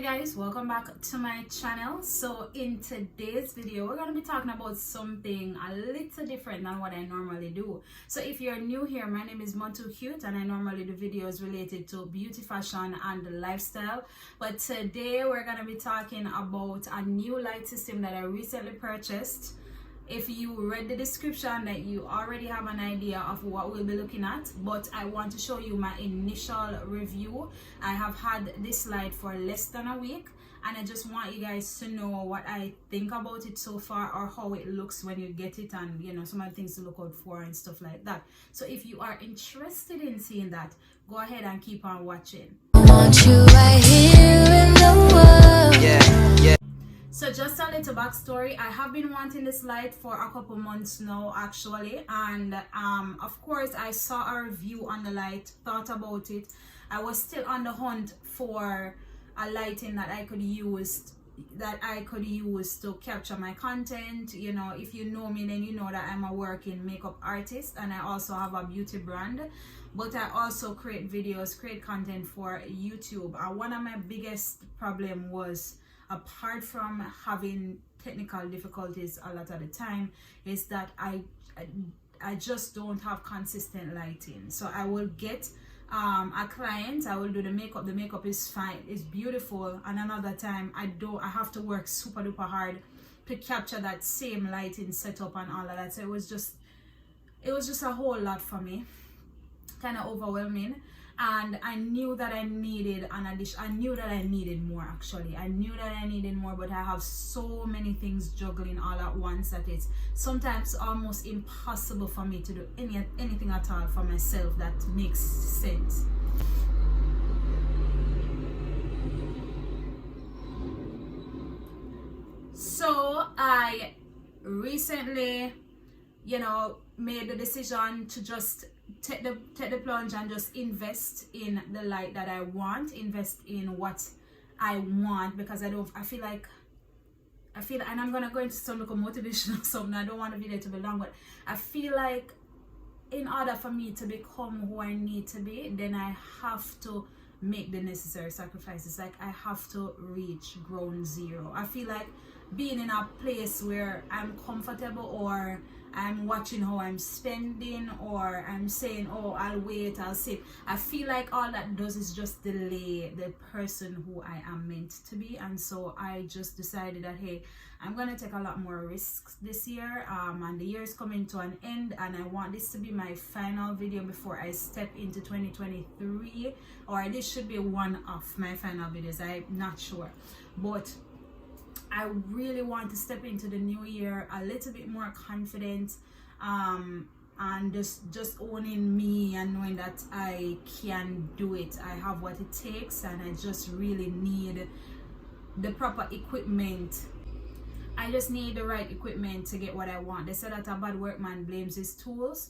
Guys, welcome back to my channel. So in today's video we're going to be talking about something a little different than what I normally do. So if you're new here, my name is Cute and I normally do videos related to beauty, fashion and lifestyle, but today we're going to be talking about a new light system that I recently purchased. If you read the description, that you already have an idea of what we'll be looking at, but I want to show you my initial review. I have had this light for less than a week and I just want you guys to know what I think about it so far, or how it looks when you get it, and you know, some of the things to look out for and stuff like that. So if you are interested in seeing that, go ahead and keep on watching. I want you right here in the world. Yeah. So just a little backstory, I have been wanting this light for a couple months now actually, and of course I saw a review on the light, thought about it. I was still on the hunt for a lighting that I could use to capture my content. You know, if you know me, then you know that I'm a working makeup artist and I also have a beauty brand, but I also create videos, create content for YouTube. And one of my biggest problem was, apart from having technical difficulties a lot of the time, is that I just don't have consistent lighting. So I will get a client, I will do the makeup is fine, it's beautiful, and another time I have to work super duper hard to capture that same lighting setup and all of that. So it was just a whole lot for me, kind of overwhelming. And I knew that I needed an addition. I knew that I needed more actually. I knew that I needed more, but I have so many things juggling all at once that it's sometimes almost impossible for me to do anything at all for myself that makes sense. So I recently, you know, made the decision to just take the plunge and just invest in the light that I want, invest in what I want, because I feel like, and I'm gonna go into some local motivation or something. I don't want the video to be long, but I feel like in order for me to become who I need to be, then I have to make the necessary sacrifices. Like I have to reach ground zero. I feel like being in a place where I'm comfortable, or I'm watching how I'm spending, or I'm saying, oh, I'll wait, I'll save, I feel like all that does is just delay the person who I am meant to be. And so I just decided that, hey, I'm gonna take a lot more risks this year, and the year is coming to an end, and I want this to be my final video before I step into 2023, or this should be one of my final videos, I'm not sure, but I really want to step into the new year a little bit more confident, and just owning me and knowing that I can do it. I have what it takes, and I just really need the proper equipment. I just need the right equipment to get what I want. They say that a bad workman blames his tools.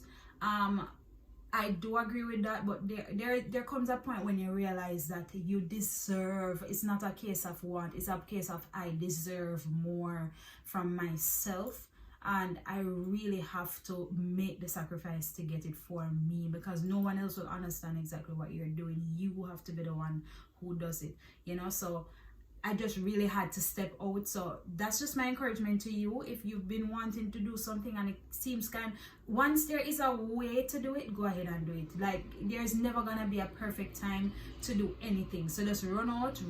I do agree with that, but there comes a point when you realize that you deserve, it's not a case of want, it's a case of I deserve more from myself, and I really have to make the sacrifice to get it for me, because no one else will understand exactly what you're doing. You have to be the one who does it, you know. So I just really had to step out. So that's just my encouragement to you. If you've been wanting to do something and it seems once there is a way to do it, go ahead and do it. Like there's never gonna be a perfect time to do anything. So just run out,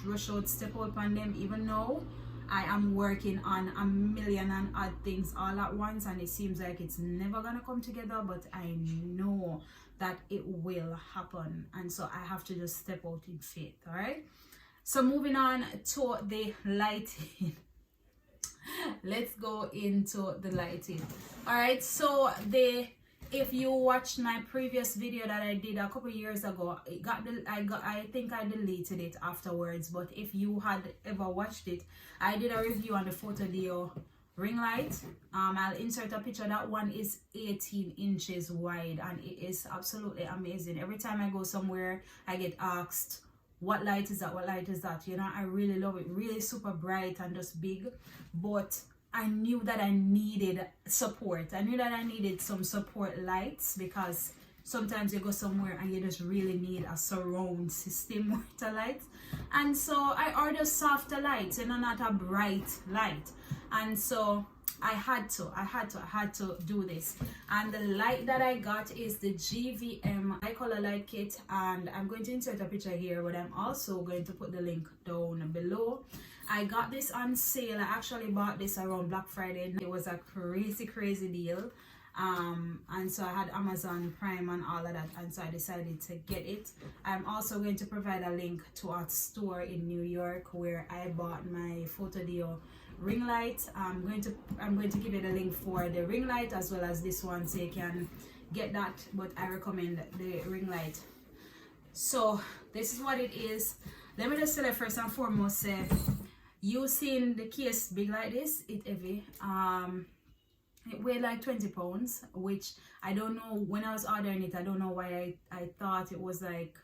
rush out, step out on them. Even though I am working on a million and odd things all at once, and it seems like it's never gonna come together, but I know that it will happen. And so I have to just step out in faith, all right? So moving on to the lighting. Let's go into the lighting. All right, so if you watched my previous video that I did a couple years ago, I think I deleted it afterwards, but if you had ever watched it, I did a review on the Bhphoto ring light. I'll insert a picture. That one is 18 inches wide and it is absolutely amazing. Every time I go somewhere, I get asked, what light is that, what light is that, you know. I really love it, really super bright and just big. But I knew that I needed support. I knew that I needed some support lights, because sometimes you go somewhere and you just really need a surround system with a light. And so I ordered softer lights, you know, not a bright light. And so I had to do this. And the light that I got is the GVM Bi-Colour Led Kit, and I'm going to insert a picture here, but I'm also going to put the link down below. I got this on sale. I actually bought this around Black Friday. It was a crazy deal. And so I had Amazon Prime and all of that, and so I decided to get it. I'm also going to provide a link to a store in New York where I bought my Bhphoto ring light. I'm going to give you the link for the ring light as well as this one, so you can get that, but I recommend the ring light. So this is what it is. Let me just tell you first and foremost, using the case big like this, it heavy. It weighed like 20 pounds, which I don't know, when I was ordering it, I don't know why I thought it was like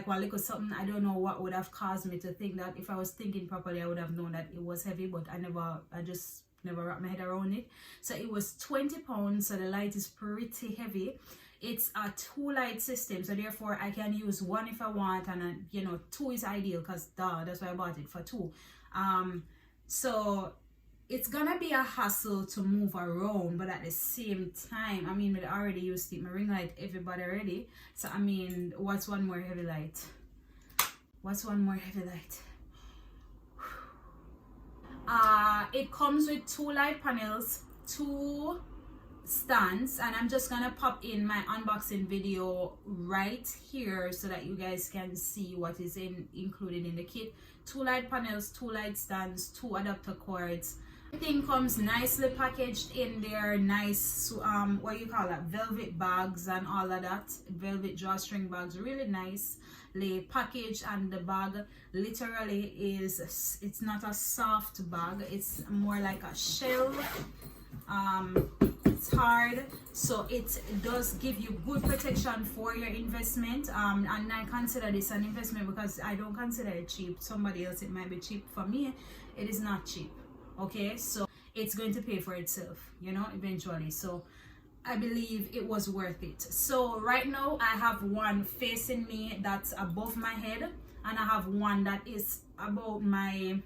one little something. I don't know what would have caused me to think that. If I was thinking properly, I would have known that it was heavy, but I just never wrapped my head around it. So it was 20 pounds, so the light is pretty heavy. It's a 2-light system, so therefore I can use one if I want, and you know, 2 is ideal because that's why I bought it, for 2. So it's gonna be a hassle to move around, but at the same time, I mean, I already used it, my ring light, everybody already. So I mean, what's one more heavy light? What's one more heavy light? It comes with 2 light panels, 2 stands, and I'm just gonna pop in my unboxing video right here so that you guys can see what is included in the kit. 2 light panels, 2 light stands, 2 adapter cords. Everything comes nicely packaged in their nice what you call that, velvet bags and all of that, velvet drawstring bags, really nicely packaged. And the bag literally is, it's not a soft bag, it's more like a shell. It's hard, so it does give you good protection for your investment, and I consider this an investment because I don't consider it cheap. Somebody else, it might be cheap. For me, it is not cheap. Okay, so it's going to pay for itself, you know, eventually. So I believe it was worth it. So right now I have one facing me that's above my head, and I have one that is about my,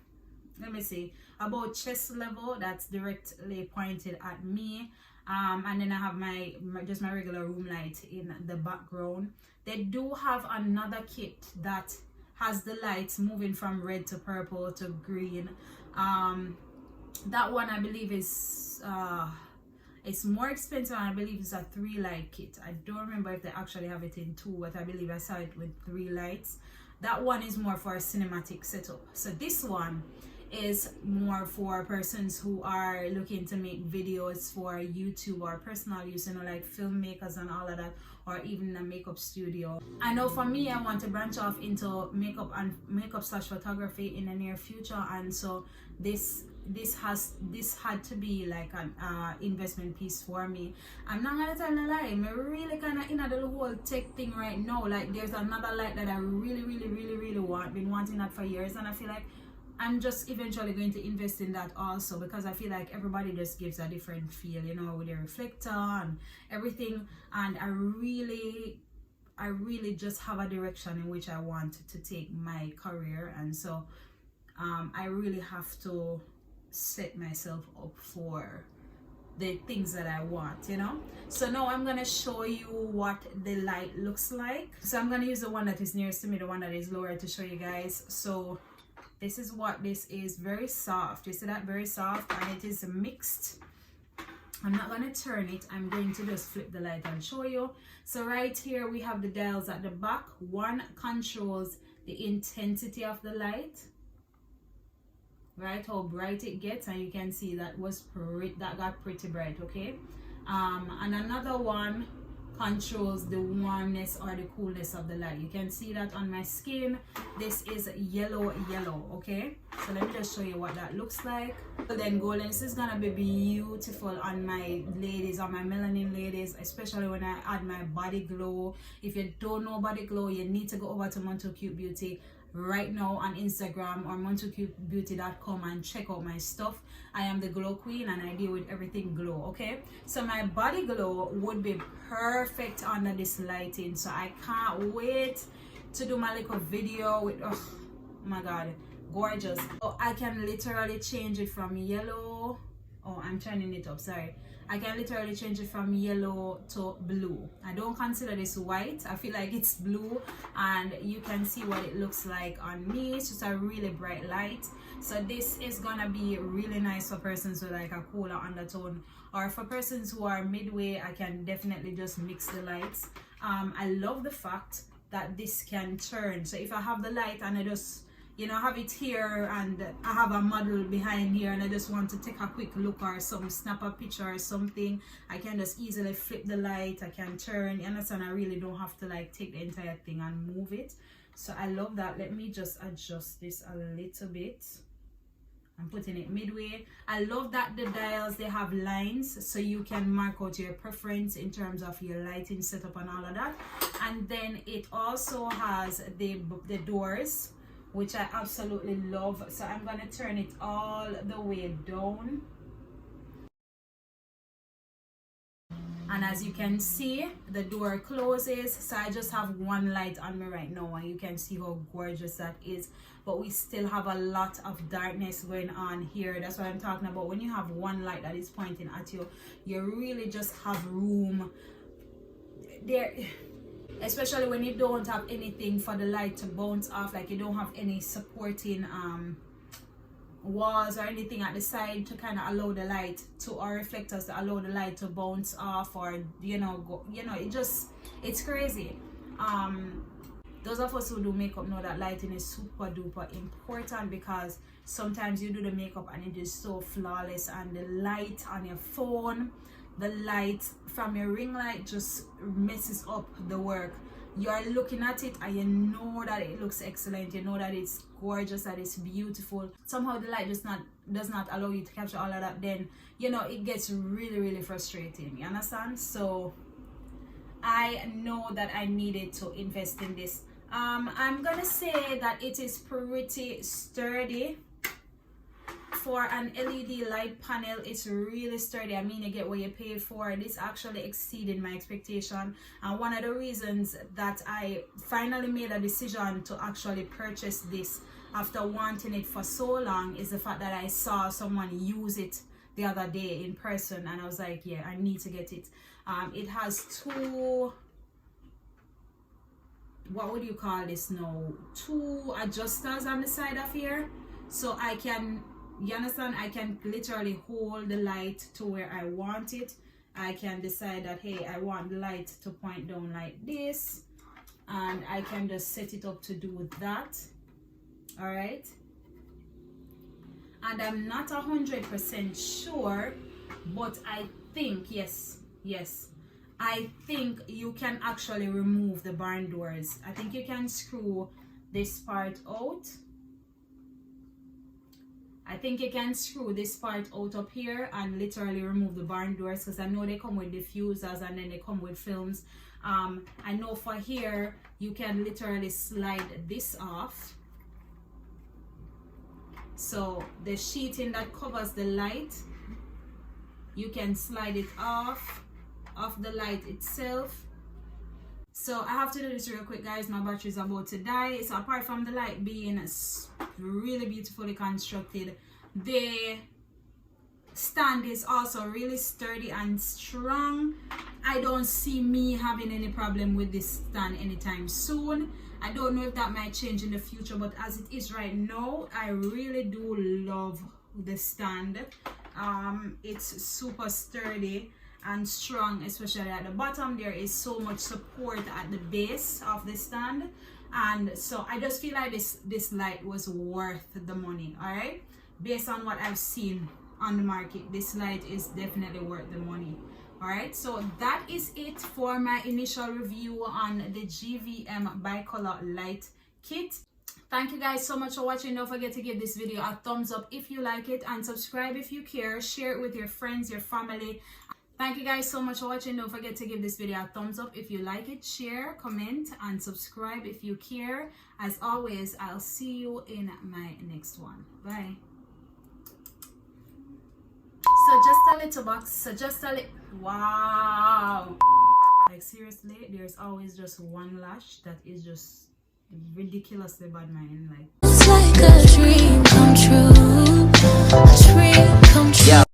let me see, about chest level, that's directly pointed at me. And then I have my just my regular room light in the background. They do have another kit that has the lights moving from red to purple to green. That one I believe is it's more expensive, and I believe it's a 3-light kit. I don't remember if they actually have it in 2, but I believe I saw it with 3 lights. That one is more for a cinematic setup. So this one is more for persons who are looking to make videos for YouTube or personal use, you know, like filmmakers and all of that, or even a makeup studio. I know for me, I want to branch off into makeup slash photography in the near future, and so this had to be like an investment piece for me. I'm not gonna tell a lie, I'm really kind of in the whole tech thing right now. Like, there's another light that I really want, been wanting that for years, and I feel like I'm just eventually going to invest in that also, because I feel like everybody just gives a different feel, you know, with the reflector and everything. And I really just have a direction in which I want to take my career, and so I really have to set myself up for the things that I want, you know. So now I'm gonna show you what the light looks like. So I'm gonna use the one that is nearest to me, the one that is lower, to show you guys. So this is what this is. Very soft, you see that? Very soft, and it is mixed. I'm not going to turn it, I'm going to just flip the light and show you. So right here we have the dials at the back. One controls the intensity of the light, right, how bright it gets, and you can see that got pretty bright, okay. And another one controls the warmness or the coolness of the light. You can see that on my skin. This is yellow, okay. So let me just show you what that looks like. So then golden, this is gonna be beautiful on my ladies, on my melanin ladies, especially when I add my body glow. If you don't know body glow, you need to go over to Monto Cute Beauty. right now on Instagram or montocutebeauty.com and check out my stuff. I am the glow queen and I deal with everything glow. Okay, so my body glow would be perfect under this lighting, so I can't wait to do my little video with, oh my god, gorgeous. So I can literally change it from yellow. Oh, I'm turning it up, sorry. I can literally change it from yellow to blue. I don't consider this white. I feel like it's blue, and you can see what it looks like on me. It's just a really bright light. So this is gonna be really nice for persons with like a cooler undertone, or for persons who are midway. I can definitely just mix the lights. I love the fact that this can turn. So if I have the light and I just, you know, have it here and I have a model behind here and I just want to take a quick look or some snap a picture or something, I can just easily flip the light. I can turn, you understand? I really don't have to like take the entire thing and move it. So I love that. Let me just adjust this a little bit. I'm putting it midway. I love that the dials, they have lines so you can mark out your preference in terms of your lighting setup and all of that. And then it also has the doors, which I absolutely love. So I'm gonna turn it all the way down, and as you can see, the door closes. So I just have one light on me right now, and you can see how gorgeous that is. But we still have a lot of darkness going on here. That's what I'm talking about. When you have one light that is pointing at you, you really just have room there, especially when you don't have anything for the light to bounce off, like you don't have any supporting walls or anything at the side to kind of allow the light to, or reflectors to allow the light to bounce off, or you know, go, you know, it's crazy. Those of us who do makeup know that lighting is super duper important, because sometimes you do the makeup and it is so flawless, and the light on your phone, the light from your ring light just messes up the work. You're looking at it and you know that it looks excellent, you know that it's gorgeous, that it's beautiful. Somehow the light does not allow you to capture all of that. Then, you know, it gets really frustrating, you understand? So I know that I needed to invest in this. I'm gonna say that it is pretty sturdy. For an LED light panel, it's really sturdy. I mean, you get what you pay for. This actually exceeded my expectation, and one of the reasons that I finally made a decision to actually purchase this after wanting it for so long is the fact that I saw someone use it the other day in person, and I was like, yeah, I need to get it. It has two, what would you call this now, two adjusters on the side of here, so I can, you understand, I can literally hold the light to where I want it. I can decide that, hey, I want the light to point down like this, and I can just set it up to do that. All right, and I'm not 100% sure, but I think yes, I think you can actually remove the barn doors. I think you can screw this part out. I think you can screw this part out up here and literally remove the barn doors, because I know they come with diffusers and then they come with films. I know for here you can literally slide this off. So the sheeting that covers the light, you can slide it off the light itself. So I have to do this real quick, guys. My battery is about to die. So apart from the light being really beautifully constructed, the stand is also really sturdy and strong. I don't see me having any problem with this stand anytime soon. I don't know if that might change in the future, but as it is right now, I really do love the stand. It's super sturdy and strong, especially at the bottom. There is so much support at the base of the stand, and so I just feel like this light was worth the money. All right, based on what I've seen on the market, this light is definitely worth the money. All right, so that is it for my initial review on the GVM Bi-Colour Light Kit. Thank you guys so much for watching. Don't forget to give this video a thumbs up if you like it, and subscribe if you care. Share it with your friends, your family. Thank you guys so much for watching. Don't forget to give this video a thumbs up if you like it, share, comment, and subscribe if you care. As always, I'll see you in my next one. Bye. So just a little box, so just a little, wow. Like seriously, there's always just one lash that is just ridiculously bad mind. Like, It's like a dream come true. A dream come true.